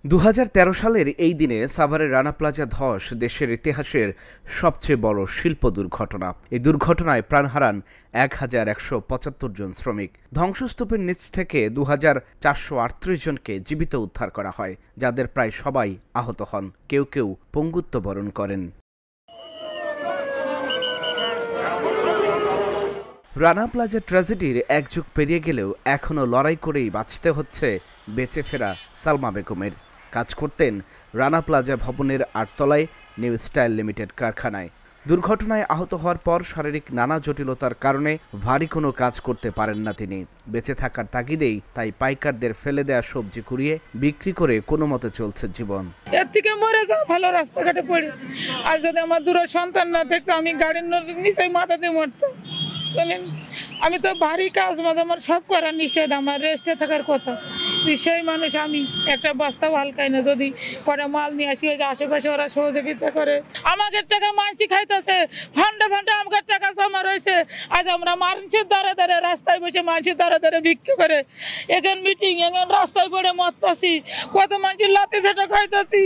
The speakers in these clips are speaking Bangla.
2013 সালের এই দিনে সাভারের রানা প্লাজা ধস দেশের ইতিহাসের সবচেয়ে বড় শিল্প দুর্ঘটনা। এই দুর্ঘটনায় প্রাণ হারান 1175 জন শ্রমিক। ধ্বংসস্তূপের নিচ থেকে 2438 জনকে জীবিত উদ্ধার করা হয়, যাদের প্রায় সবাই আহত হন, কেউ কেউ পঙ্গুত্ব বরণ করেন। রানা প্লাজা ট্র্যাজেডির এক যুগ পেরিয়ে গেলেও এখনও লড়াই করেই বাঁচতে হচ্ছে বেঁচে ফেরা সালমা বেগমের। কাজ করতেন রানা প্লাজা ভবনের 8 তলায় নিউ স্টাইল লিমিটেড কারখানায়। দুর্ঘটনায় আহত হওয়ার পর শারীরিক নানা জটিলতার কারণে ভারী কোনো কাজ করতে পারেন না তিনি। বেঁচে থাকার তাগিদেই তাই পাইকারদের ফেলে দেয়া সবজি কুড়িয়ে বিক্রি করে কোনো মতে চলছে জীবন। এর থেকে মরে যাও ভালো, রাস্তাঘাটে পড়ে। আর যদি আমার দূরের সন্তান না থাকতো, আমি গাড়ির নিচে মাথা দিয়ে মরতাম। আমি তো ভারী কাজ আমার সব করার নিষেধ, আমার রেস্টে থাকার কথা। সেই মানুষ আমি একটা বস্তাও হালকাই না, যদি করে মাল নিয়ে আসি, আশেপাশে ওরা সহযোগিতা করে। আমাদের টাকা মানসি খাইতেছে, ফান্ডে ফান্ডে আমাদের টাকা জমা রয়েছে। আজ আমরা মানুষের দ্বারা দ্বারা রাস্তায় বসে মানুষের দ্বারা দ্বারা বিক্রি করে এখান মিটিং, এখন রাস্তায় পড়ে মরতাছি। কত মানুষের লাতে সেটা খাইতেছি,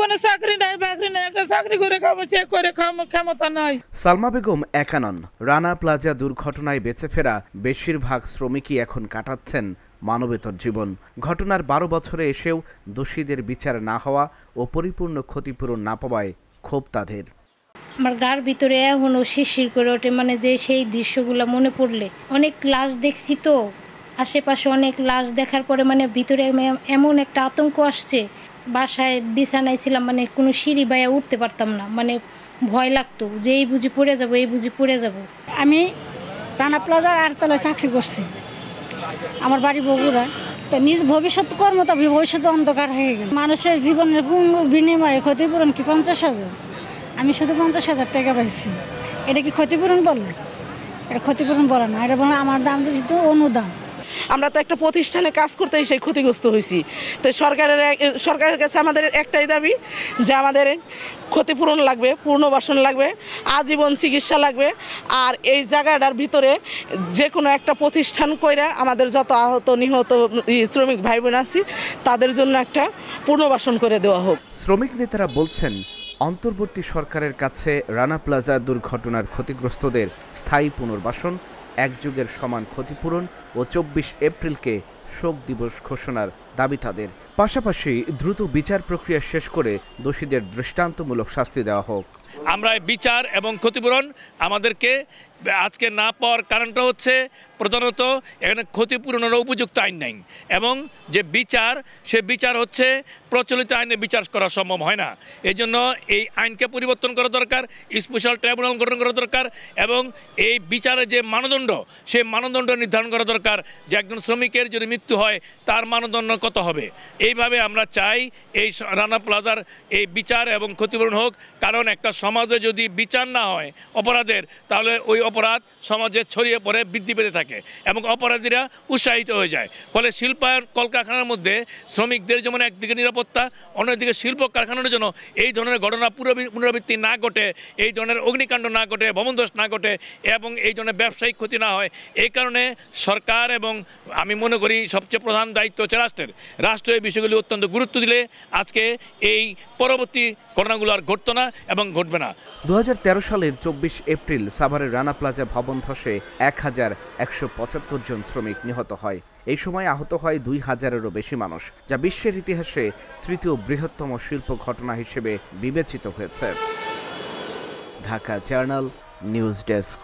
কোনো চাকরি নাই বাকরি নাই, একটা চাকরি করে খাবো, চেক করে ক্ষমতা নাই। সালমা বেগম একা নন। রানা প্লাজা দুর্ঘটনায় বেঁচে ফেরা বেশিরভাগ শ্রমিকই এখন কাটাচ্ছেন মানবেতর জীবন। ঘটনার 12 বছরে এসেও দোষীদের বিচার না হওয়া ও পরিপূর্ণ ক্ষতিপূরণ না পাওয়ায় ক্ষোভ তাদের। আমার গার ভিতরে এখনও শিরশির করে ওঠে, যে সেই দৃশ্যগুলো মনে পড়লে। অনেক লাশ দেখছি তো আশেপাশে, অনেক লাশ দেখার পরে ভিতরে এমন একটা আতঙ্ক আসছে। বাসায় বিছানায় ছিলাম, কোনো সিঁড়ি বাইয়া উঠতে পারতাম না, ভয় লাগতো যে এই বুঝি পড়ে যাবো, এই বুঝি পড়ে যাবো। আমি রানা প্লাজার 8 তলায় চাকরি করছি, আমার বাড়ি বগুড়া। তো নিজ ভবিষ্যৎ কর্ম তো ভবিষ্যৎ অন্ধকার হয়ে গেল। মানুষের জীবনের বিনিময়ে ক্ষতিপূরণ কি 50,000? আমি শুধু 50,000 টাকা পাইছি। এটা কি ক্ষতিপূরণ বলে? এটা ক্ষতিপূরণ বলে না, এটা বলে আমার দাম তো অনুদান। আমরা তো একটা প্রতিষ্ঠানে কাজ করতে সেই ক্ষতিগ্রস্ত হয়েছি। তো সরকারের কাছে আমাদের একটাই দাবি যে আমাদের ক্ষতিপূরণ লাগবে, পুনর্বাসন লাগবে, আজীবন চিকিৎসা লাগবে। আর এই জায়গাটার ভিতরে যে কোনো একটা প্রতিষ্ঠান কইরা আমাদের যত আহত নিহত শ্রমিক ভাই বোন আছি তাদের জন্য একটা পুনর্বাসন করে দেওয়া হোক। শ্রমিক নেতারা বলছেন, অন্তর্বর্তী সরকারের কাছে রানা প্লাজা দুর্ঘটনার ক্ষতিগ্রস্তদের স্থায়ী পুনর্বাসন, 1 যুগের সমান ক্ষতিপূরণ ও 24 এপ্রিলকে শোক দিবস ঘোষণার দাবি তাদের। পাশাপাশি দ্রুত বিচার প্রক্রিয়া শেষ করে দোষীদের দৃষ্টান্তমূলক শাস্তি দেওয়া হোক। আমরা বিচার এবং ক্ষতিপূরণ আমাদেরকে আজকে না পাওয়ার কারণটা হচ্ছে প্রধানত এখানে ক্ষতিপূরণের উপযুক্ত আইন নাই, এবং যে বিচার সে বিচার হচ্ছে প্রচলিত আইনে বিচার করা সম্ভব হয় না। এই জন্য এই আইনকে পরিবর্তন করা দরকার, স্পেশাল ট্রাইব্যুনাল গঠন করা দরকার, এবং এই বিচারের যে মানদণ্ড সেই মানদণ্ড নির্ধারণ করা দরকার যে একজন শ্রমিকের যদি মৃত্যু হয় তার মানদণ্ড কত হবে। এইভাবে আমরা চাই এই রানা প্লাজার এই বিচার এবং ক্ষতিপূরণ হোক, কারণ একটা সমাজে যদি বিচার না হয় অপরাধের, তাহলে ওই অপরাধ সমাজে ছড়িয়ে পড়ে বৃদ্ধি পেতে থাকে এবং অপরাধীরা উৎসাহিত হয়ে যায়। ফলে শিল্পায়ন কলকারখানার মধ্যে শ্রমিকদের যেমন একদিকে নিরাপত্তা, অন্যদিকে শিল্প কারখানার জন্য এই ধরনের ঘটনা পুনরাবৃত্তি না ঘটে, এই ধরনের অগ্নিকাণ্ড না ঘটে, ভবনধস না ঘটে, এবং এই ধরনের ব্যবসায়িক ক্ষতি না হয়। এই কারণে সরকার এবং আমি মনে করি সবচেয়ে প্রধান দায়িত্ব হচ্ছে রাষ্ট্র এই বিষয়গুলি অত্যন্ত গুরুত্ব দিলে আজকে এই পরবর্তী ঘটনাগুলো আর ঘটতো না এবং ঘটবে না। 2013 সালের 24 এপ্রিল সাভারের রানা প্লাজা ভবন ধসে 1175 জন শ্রমিক নিহত হয়। এই সময় আহত হয় 2000-এরও বেশি মানুষ, যা বিশ্বের ইতিহাসে 3য় বৃহত্তম শিল্প ঘটনা হিসেবে বিবেচিত হয়েছে। Dhaka journal, news desk.